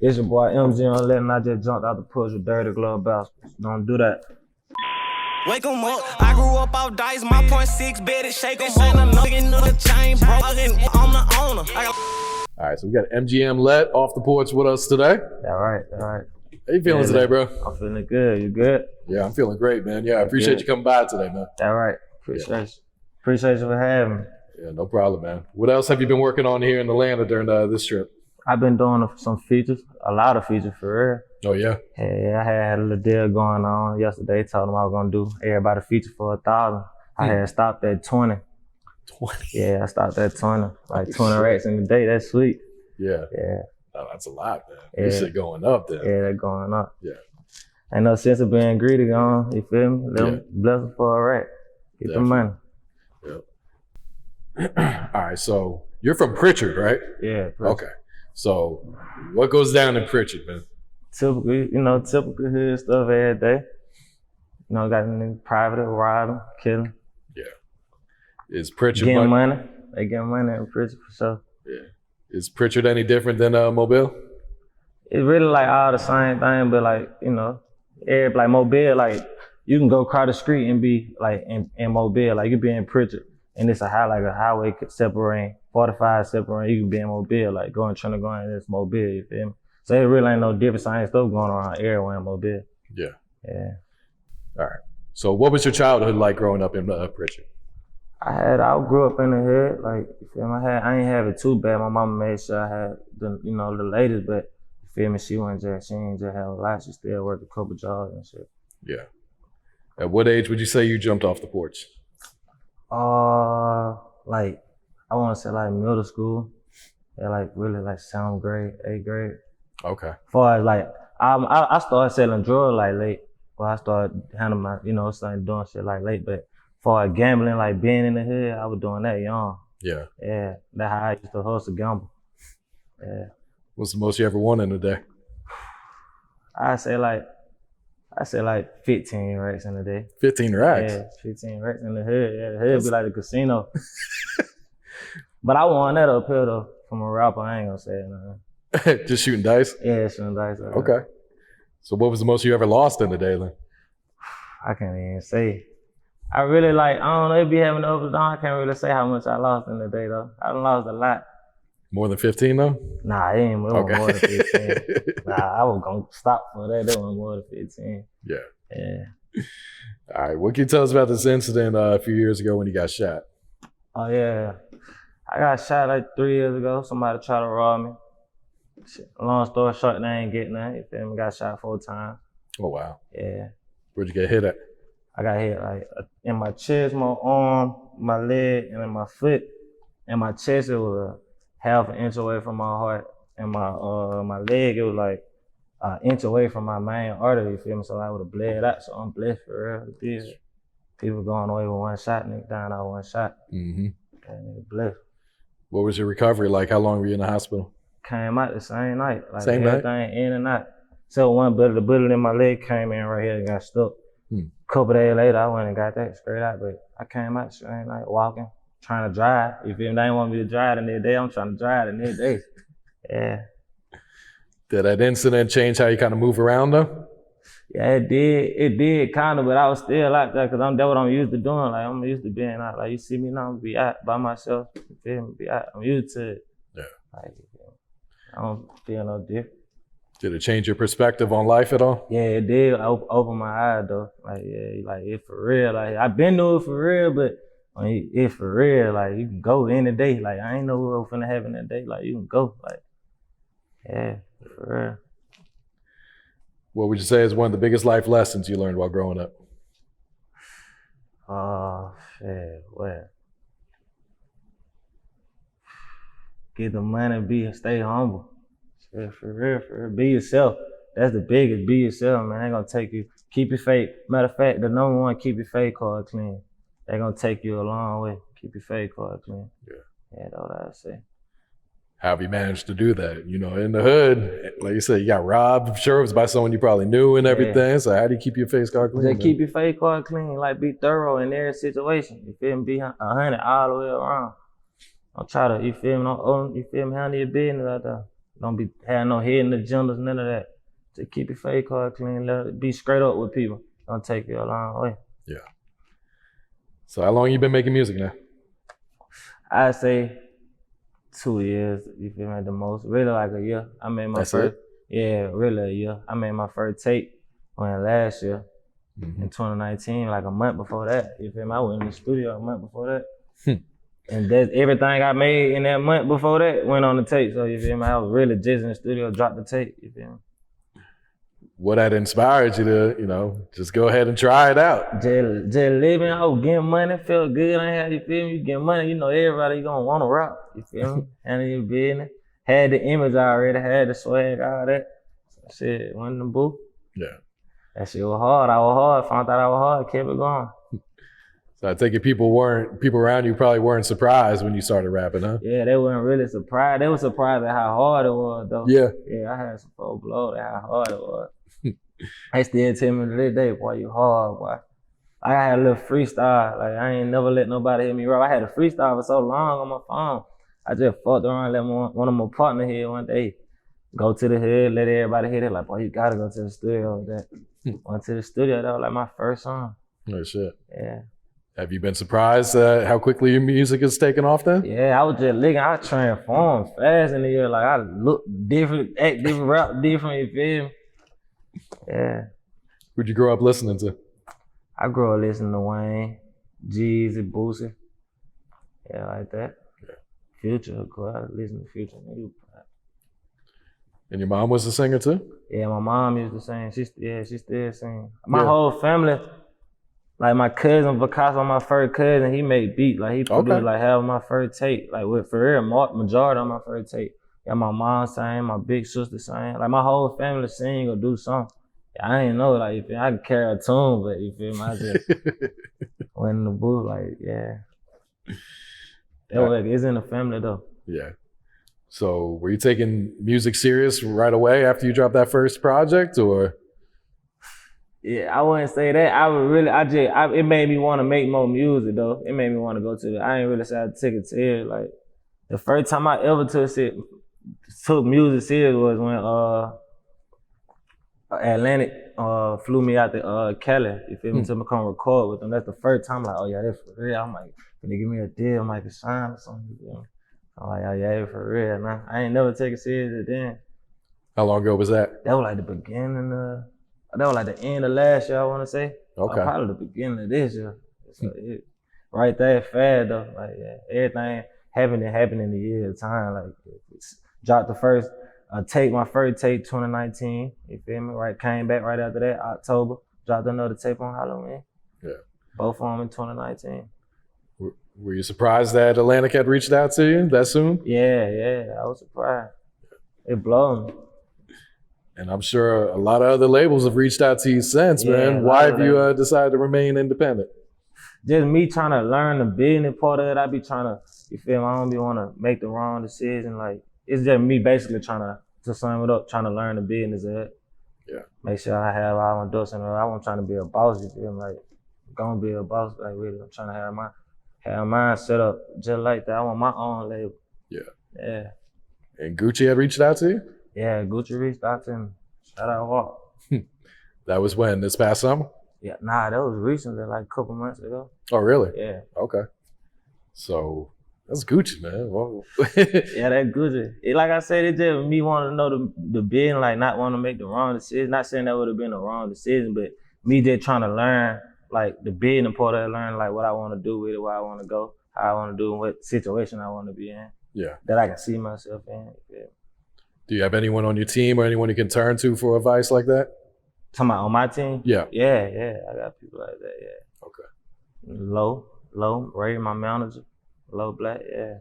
It's your boy MGM Lett, and I just jumped out the Porch with dirty glove baskets. Don't do that. Wake 'em up, I grew up off dice, my .6 bet it, shake 'em up. Nugget the chain, bro, I'm the owner. All right, so we got MGM Lett off the porch with us today. All right. How you feeling today, bro? I'm feeling good. You good? Yeah, I'm feeling great, man. Yeah, I appreciate you coming by today, man. All right. Appreciate you. Appreciate you for having me. Yeah, no problem, man. What else have you been working on here in Atlanta during this trip? I've been doing some features, a lot of features for real. Oh, yeah? Yeah, I had a little deal going on yesterday. Told them I was gonna do everybody feature for 1,000. I had stopped at 20. 20? Yeah, I stopped at 20. Like 20 racks in the day. That's sweet. Yeah. Yeah. Oh, that's a lot, man. Yeah. This shit going up there. Yeah, they're going up. Yeah. Ain't no sense of being greedy on, you feel me? Let them bless them for a rack. Get the money. Yep. All right, so you're from Pritchard, right? Yeah. Okay. So what goes down in Pritchard, man? Typical hood stuff every day. Got in private, riding, killing. Yeah. Is Pritchard getting money? They getting money in Pritchard for sure. Yeah. Is Pritchard any different than Mobile? It's really like all the same thing, but like, like Mobile, like you can go across the street and be like in Mobile, like you be in Pritchard and it's a highway separating, 45 separating, you can be in Mobile, like trying to go in this Mobile, you feel me? So it really ain't no different science stuff going around everywhere in Mobile. Yeah. Yeah. All right. So what was your childhood like growing up in Pritchard? I grew up in the hood, like, you feel me? I ain't have it too bad. My mama made sure I had the latest, but you feel me? She ain't just have a lot. She still worked a couple jobs and shit. Yeah. At what age would you say you jumped off the porch? Like, I want to say like middle school. Yeah, like really like 7th grade, 8th grade. Okay. As far as like, I started selling drugs like late. Well, I started handling my, started doing shit like late, but as far as gambling, like being in the hood, I was doing that young. Yeah. Yeah, that's how I used to hustle gamble. Yeah. What's the most you ever won in a day? I say like 15 racks in a day. 15 racks? Yeah, 15 racks in the hood. Yeah, the hood be like a casino. But I won that up here though, from a rapper, I ain't gonna say nothing. Just shooting dice? Yeah, shooting dice. Okay. So what was the most you ever lost in a day then? I can't even say. I really I don't know, it be having ups and downs. I can't really say how much I lost in the day though. I done lost a lot. More than 15 though? Nah, it ain't more than 15. Nah, I was gonna stop for that. That was more than 15. Yeah. Yeah. All right, what can you tell us about this incident a few years ago when you got shot? Oh yeah. I got shot like 3 years ago. Somebody tried to rob me. Long story short, they ain't getting that. You feel me? Got shot 4 times. Oh wow. Yeah. Where'd you get hit at? I got hit like in my chest, my arm, my leg, and in my foot. In my chest, it was a half an inch away from my heart. And my leg, it was like an inch away from my main artery, you feel me? So I would have bled out. So I'm blessed for real. People going away with 1 shot, nigga dying out 1 shot. Mm-hmm. Nigga blessed. What was your recovery like? How long were you in the hospital? Came out the same night. Like same night? Everything in and out. So the bullet in my leg came in right here and got stuck. Couple days later, I went and got that straight out, but I came out the same night walking, trying to drive. If they didn't want me to drive the next day, I'm trying to drive the next day. Yeah. Did that incident change how you kind of move around though? Yeah, it did. It did kind of, but I was still out there because that's what I'm used to doing. Like I'm used to being out. Like you see me now, I'm be out by myself. You feel me? Be out. I'm used to it. Yeah. Like, I don't feel no different. Did it change your perspective on life at all? Yeah, it did open my eyes though. Like, yeah, like it for real. Like I've been doing it for real, but it's for real. Like you can go any day. Like I ain't know what was finna happen that day. Like you can go. Like, yeah, for real. What would you say is one of the biggest life lessons you learned while growing up? Oh, shit, what? Get the money, stay humble. Shit, for real, be yourself. That's the biggest, be yourself, man. They gonna take you, keep your faith. Matter of fact, the number one, keep your faith card clean. They gonna take you a long way. Keep your faith card clean. Yeah. Yeah, that's what I say. How have you managed to do that? In the hood, like you said, you got robbed, I'm sure it was by someone you probably knew and everything. Yeah. So how do you keep your face card clean? Just keep your face card clean, like be thorough in every situation. You feel me? Be 100 all the way around. Don't try to, you feel me? You feel me? Handle your business out there. Don't be having no hidden agendas, none of that. Just keep your face card clean. Let it be straight up with people. Don't take you a long way. Yeah. So how long you been making music now? I'd say 2 years, you feel me, the most. Really like a year. I made my first, yeah, really a year. I made my first tape last year in 2019, like a month before that. You feel me? I went in the studio a month before that. And that's everything I made in that month before that went on the tape. So you feel me? I was really just in the studio, dropped the tape, you feel me? What had inspired you to, just go ahead and try it out? Just living out, getting money, felt good. I had, you feel me? You get money, everybody gonna wanna rock, you feel me? Handle your business. Had the image already, had the swag, all that. So shit, went in the booth. Yeah. That shit was hard. I was hard. Found out I was hard, kept it going. So I take it people around you probably weren't surprised when you started rapping, huh? Yeah, they weren't really surprised. They were surprised at how hard it was, though. Yeah. Yeah, I had some folk blow at how hard it was. They still tell me to this day, boy, you hard, boy. I had a little freestyle. Like, I ain't never let nobody hear me rap. I had a freestyle for so long on my phone. I just fucked around, let one of my partners here one day. Go to the hood, let everybody hear it. Like, boy, you gotta go to the studio with that. Went to the studio, that was like my first song. Oh, shit. Yeah. Have you been surprised how quickly your music has taken off then? Yeah, I was just looking, I transformed fast in the year. Like, I look different, act different, rap different, you feel me? Yeah. Who'd you grow up listening to? I grew up listening to Wayne, Jeezy, Boosie. Yeah, like that. Yeah. Future, of course. I listen to Future. And your mom was a singer too? Yeah, my mom used to sing. She still sing. My whole family, like my cousin, Picasso, my first cousin, he made beats. Like he produced like half of my first tape. Like for real, majority of my first tape. Yeah, my mom sang, my big sister sang. Like my whole family sing or do something. Yeah, I ain't know, like, you feel me? I can carry a tune, but you feel me? I just went in the booth, like, yeah. It's in the family though. Yeah. So were you taking music serious right away after you dropped that first project, or? Yeah, I wouldn't say that. It made me want to make more music though. It made me want to go to I ain't really say I took it serious. Like, the first time I ever took music serious was when Atlantic flew me out to Cali, you feel me, to come record with them. That's the first time, like, oh yeah, that's for real. I'm like, can they give me a deal, I'm like a sign or something, you know? I'm like, oh yeah, that's for real, man. I ain't never take it serious then. How long ago was that? That was like the beginning that was like the end of last year, I wanna say. Okay. Probably the beginning of this year. So right there, fast though. Like, yeah, everything happened in the year of time. Like, dropped the first my first tape 2019, you feel me? Right, came back right after that, October, dropped another tape on Halloween. Yeah. Both of them in 2019. Were you surprised that Atlantic had reached out to you that soon? Yeah, I was surprised. It blew me. And I'm sure a lot of other labels have reached out to you since, man. Why have you decided to remain independent? Just me trying to learn the business part of it. I be trying to, you feel me? I don't be want to make the wrong decision. Like, it's just me basically trying to sum it up, trying to learn the business of it. Yeah. Make sure I have all my ducks in a row. I wasn't trying to be a boss, you feel me? Like, I'm gonna be a boss, like, really. I'm trying to have mine set up just like that. I want my own label. Yeah. And Gucci had reached out to you? Yeah, Gucci reached out to me. Shout out Walk. That was when? This past summer? Yeah, nah, that was recently, like a couple months ago. Oh, really? Yeah. Okay. So that's Gucci, man. Whoa. Yeah, that's Gucci. Like I said, it's just me wanting to know the business, like not wanting to make the wrong decision. Not saying that would have been the wrong decision, but me just trying to learn, like, the business part of it, learn, like, what I want to do with it, where I want to go, how I want to do, what situation I want to be in. Yeah. That I can see myself in. Yeah. Do you have anyone on your team or anyone you can turn to for advice like that? Talking about on my team? Yeah. Yeah. I got people like that, yeah. Okay. Low, Ray, my manager. Low Black, yeah.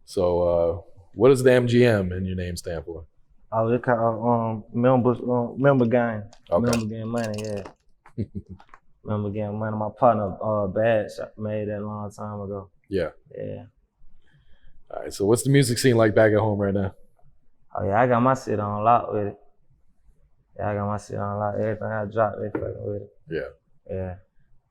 So what does the MGM in your name stand for? Oh, it's called member gang. Okay. Member gang money, yeah. Member gang money. My partner, Bad, made that a long time ago. Yeah. Yeah. All right, so what's the music scene like back at home right now? Oh yeah, I got my shit on lock with it. Yeah, I got my shit on lock. Everything I drop, they fucking with it. Yeah. Yeah.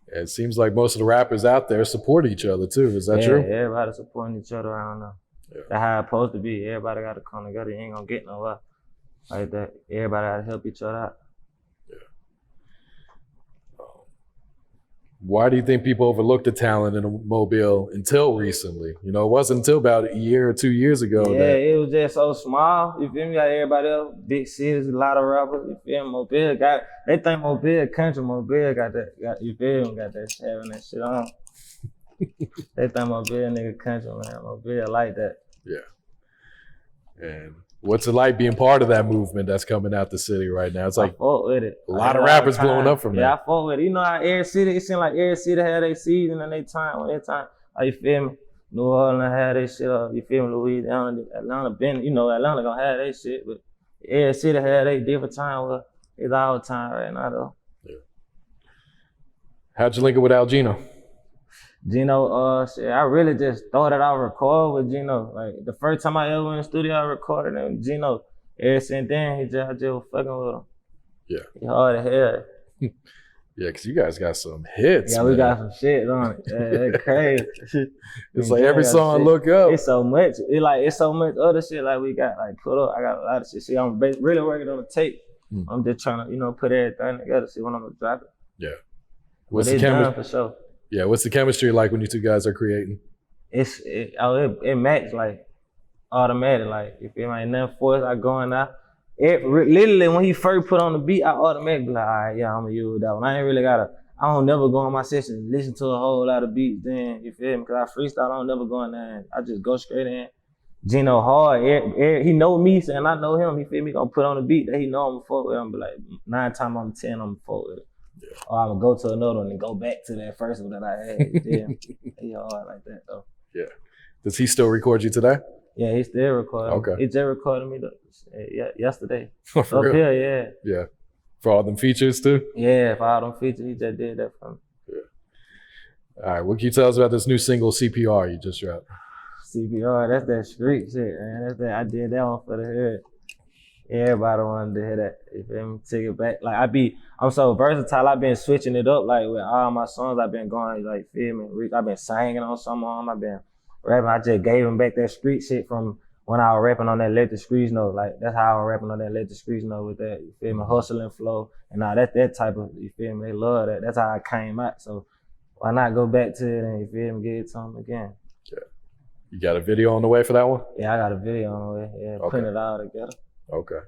It seems like most of the rappers out there support each other too. Is that true? Yeah, everybody supporting each other. I don't know. Yeah. That's how it's supposed to be. Everybody got to come together. You ain't gonna get nowhere like that. Everybody got to help each other out. Why do you think people overlooked the talent in Mobile until recently? You know, it wasn't until about a year or 2 years ago. Yeah, it was just so small. You feel me? Got everybody else, big cities, a lot of rappers. You feel me? Mobile they think Mobile country. Mobile got you feel me? Got that having that shit on. They think Mobile nigga country, man. Mobile like that. Yeah. And what's it like being part of that movement that's coming out the city right now? It's like I fought with it. A lot of rappers blowing up from that. Yeah, I fought with it. You know how every city, it seems like every city had their season and their time when their time. Like, you feel me? New Orleans had their shit up. You feel me? Louisiana, Atlanta, Atlanta gonna have their shit, but every city had their different time. Well, it's our time right now though. Yeah. How'd you link it with Geno? Geno, shit, I really just started out recording with Geno. Like, the first time I ever went in the studio, I recorded with Geno. Ever since then, I just was fucking with him. Yeah. He hard as hell. Yeah, because you guys got some hits. Yeah, man. we got some shit on it. Yeah, that's crazy. It's like every song I look up. It's so much. It's so much other shit like we got like put up. I got a lot of shit. See, I'm really working on the tape. I'm just trying to, put everything together. See when I'm gonna drop it. Yeah. What's the chemistry for sure? Yeah, what's the chemistry like when you two guys are creating? It match like automatic. Like if it ain't nothing forced, I going out. Literally when he first put on the beat, I automatically be like, all right, yeah, I'm gonna use that one. I ain't really I don't never go on my session and listen to a whole lot of beats. Then you feel me? Cause I freestyle. I don't never go in there. I just go straight in. Geno hard. He know me, and I know him. He feel me? Gonna put on the beat that he know I'm gonna fuck with him. Be like 9 times I'm 10, I'm gonna fuck with it. Yeah. Or I'm gonna go to another one and go back to that first one that I had. You feel me? He hard like that though. Yeah. Does he still record you today? Yeah, he still recording. Okay. He just recorded me yesterday. For Up real? here, yeah. Yeah. For all them features too? Yeah, for all them features, he just did that for me. Yeah. All right, what can you tell us about this new single CPR you just dropped? CPR, that's that street shit, man. That's that. I did that one for the hood. Everybody wanted to hear that. You feel me? Take it back. Like I'm so versatile. I've been switching it up. Like with all my songs, I've been going like feel me. I've been singing on some of them. I've been rapping. I just gave him back that street shit from when I was rapping on that Lett The Streets Know. Like that's how I was rapping on that Lett The Streets Know with that. You feel me? Hustling flow and all that type of. You feel me? They love that. That's how I came out. So why not go back to it and you feel me? Give it to them again. Yeah. You got a video on the way for that one? Yeah, I got a video on the way. Yeah, Okay. putting it all together. Okay.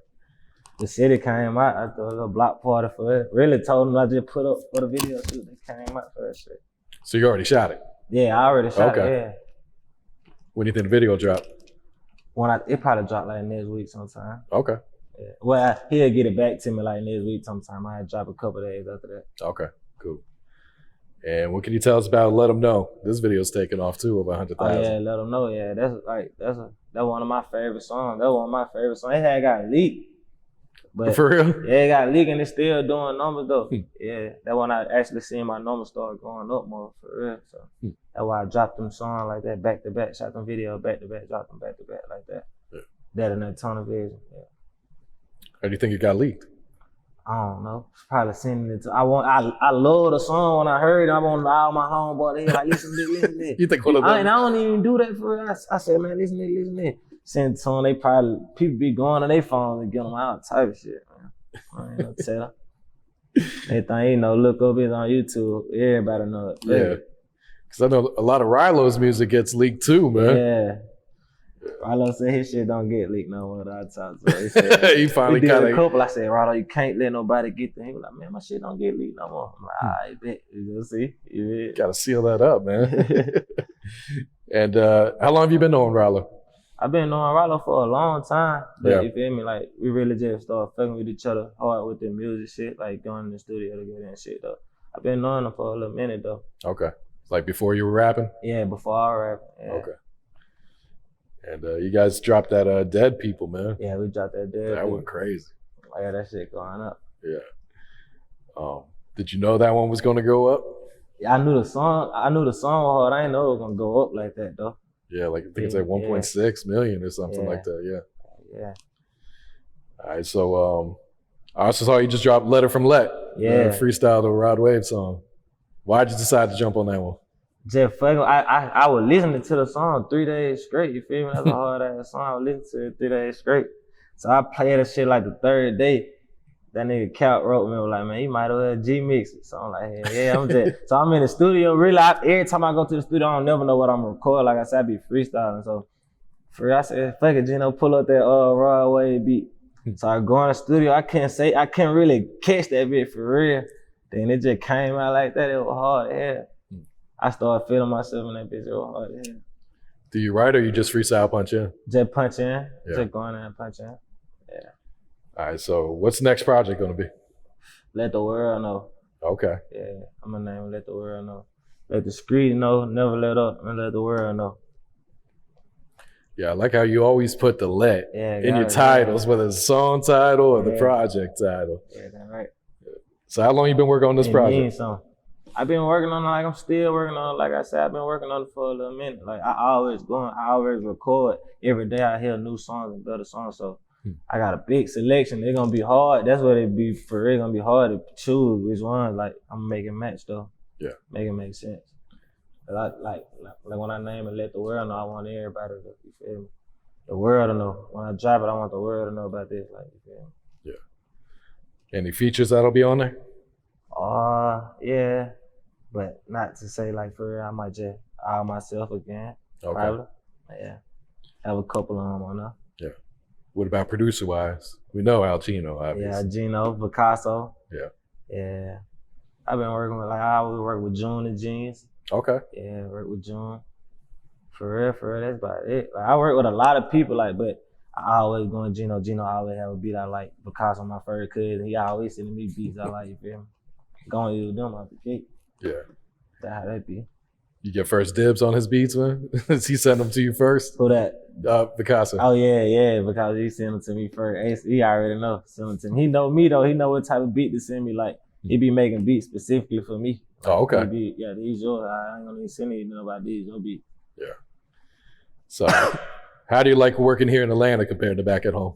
The city came out. I threw a little block party for it. Really told them I just put up for the video shoot. They came out for that shit. So you already shot it? Yeah, I already shot it, Okay. yeah. When do you think the video drop? It probably drop like next week sometime. Okay. Yeah. Well, he'll get it back to me like next week sometime. I drop a couple days after that. Okay, cool. And what can you tell us about Lett Em Know? This video's taking off too, over 100,000. Oh yeah, Let Em Know. Yeah, that's one of my favorite songs. That's one of my favorite songs. It had got leaked. But For real? yeah, it got leaked and it's still doing numbers though. Yeah, that one I actually seen my numbers start going up more for real. So that's why I dropped them songs like that back to back, shot them videos back to back, dropped them back to back like that. Yeah. That and that ton of vision. Yeah. How do you think it got leaked? I don't know. Probably sending it to. I love the song when I heard it. I want all my homeboys to hear like listen to this. You think one of them? I don't even do that for real. I said, man, listen to this. Send it to them. People be going on their phones and get them out type of shit, man. I ain't no tell. Anything look up it on YouTube. Everybody know it. Yeah. Because I know a lot of Rylo's music gets leaked too, man. Yeah. Rylo said his shit don't get leaked no more. I talked to him. He said, He finally did kind a of. couple. I said, Rylo, you can't let nobody get there. He was like, man, my shit don't get leaked no more. I'm like, all right, bet. You gonna see? You Gotta seal that up, man. And how long have you been knowing Rylo? I've been knowing Rylo for a long time, but Yeah. you feel me? Like we really just started fucking with each other hard with the music shit, like going in the studio together and shit though. I've been knowing him for a little minute though. Okay. Like before you were rapping? Yeah, before I rap. Yeah. Okay. And you guys dropped that Dead People, man. Yeah, we dropped that dead. That went crazy. I got that shit going up. Yeah. Did you know that one was gonna go up? Yeah, I knew the song was hard. I didn't know it was gonna go up like that though. Yeah, like I think it's like 1.6 million or something like that. Yeah. Yeah. All right. So I also saw you just dropped Letter from Lett. Yeah. Freestyle the Rod Wave song. Why'd you decide to jump on that one? just fucking. I was listening to the song 3 days straight. You feel me? That's a hard ass song. I was listening to it 3 days straight. So I played that shit like the third day. That nigga Cal wrote me was like, man, you might as well G-mix it. So I'm like, yeah, I'm just. So I'm in the studio. Really, every time I go to the studio, I don't never know what I'm gonna record. Like I said, I be freestyling. So for real, I said, fuck it, Geno, pull up that raw wave beat. So I go in the studio. I can't really catch that bit for real. Then it just came out like that. It was hard as hell. I started feeling myself in that bitch. It was hard as hell. Do you write or you just freestyle punch in? Just punch in. Yeah. Just go in there and punch in. Yeah. All right, so what's the next project gonna be? Let the world know. Okay. Yeah, I'm gonna name it Let the World Know. Let the streets know, never let up, and let the world know. Yeah, I like how you always put the Lett in your titles, whether it's a song title or the project title. Yeah, that's right. So how long you been working on this project? I've been working on it, like I'm still working on it. Like I said, I've been working on it for a little minute. Like I always record. Every day I hear new songs and better songs. So I got a big selection. They're gonna be hard. That's what it be for real. It's gonna be hard to choose which one. Like I'm making match though. Yeah. Make it make sense. Like when I name it Let the World Know, I want everybody to, you feel me? The world to know. When I drop it, I want the world to know about this. Like, you feel me? Yeah. Any features that'll be on there? Yeah. But not to say like for real, I might just out myself again. Okay. Probably. Yeah. Have a couple of them on there. Yeah. What about producer wise? We know Geno, obviously. Yeah, Geno, Picasso. Yeah. Yeah. I've been working with, like, I always work with June and Jeans. Okay. Yeah, work with June. For real, that's about it. Like, I work with a lot of people, like, but I always go to Geno. Geno always have a beat I like. Picasso, my first cousin, he always sending me beats I like, you feel me? Going to use them out the gate. Yeah. That's how that be. You get first dibs on his beats, man? Does he send them to you first? Who that? Picasso. Oh, yeah, because he sent them to me first. He already know, send them to me. He know me, though. He know what type of beat to send me. Like, he be making beats specifically for me. Like, oh, okay. These yours. I ain't gonna even send you know about these. Your beats. Yeah. So, how do you like working here in Atlanta compared to back at home?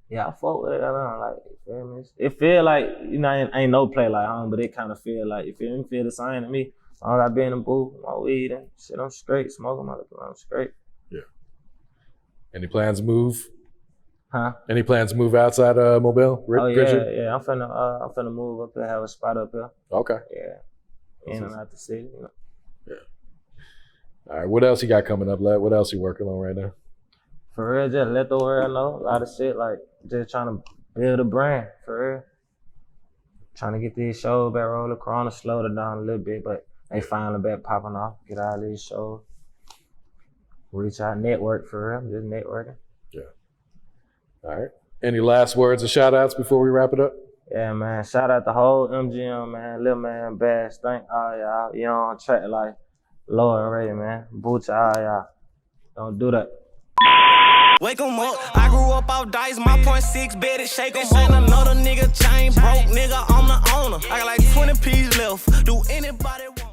Yeah, I fuck with it. I don't like, you feel me? It feel like, you know, ain't no play like home, but it kind of feel like, you feel me? Feel the same to me. As long as I be in the booth, my weed and shit, I'm straight. Smoking my liquor, I'm straight. Yeah. Any plans to move? Huh? Any plans to move outside Mobile? Pritchard? Yeah. I'm finna move up here, have a spot up here. Okay. Yeah. In and out the city, you know. Yeah. All right. What else you got coming up, Lett? What else you working on right now? For real, just let the world know. A lot of shit, like just trying to build a brand. For real. Trying to get these shows back rolling. Corona slowed it down a little bit, but they finally back popping off. Get all these shows. Reach out, network for real. Just networking. Yeah. All right. Any last words or shout outs before we wrap it up? Yeah, man. Shout out the whole MGM, man. Lil Man, Bass, thank all y'all. You on track like Lord Ray, man. Boot to all y'all. Don't do that. Wake 'em up. I grew up off dice, my .6 bet it shake 'em up. Another nigga chain broke, nigga, I'm the owner. I got like 20 P's left. Do anybody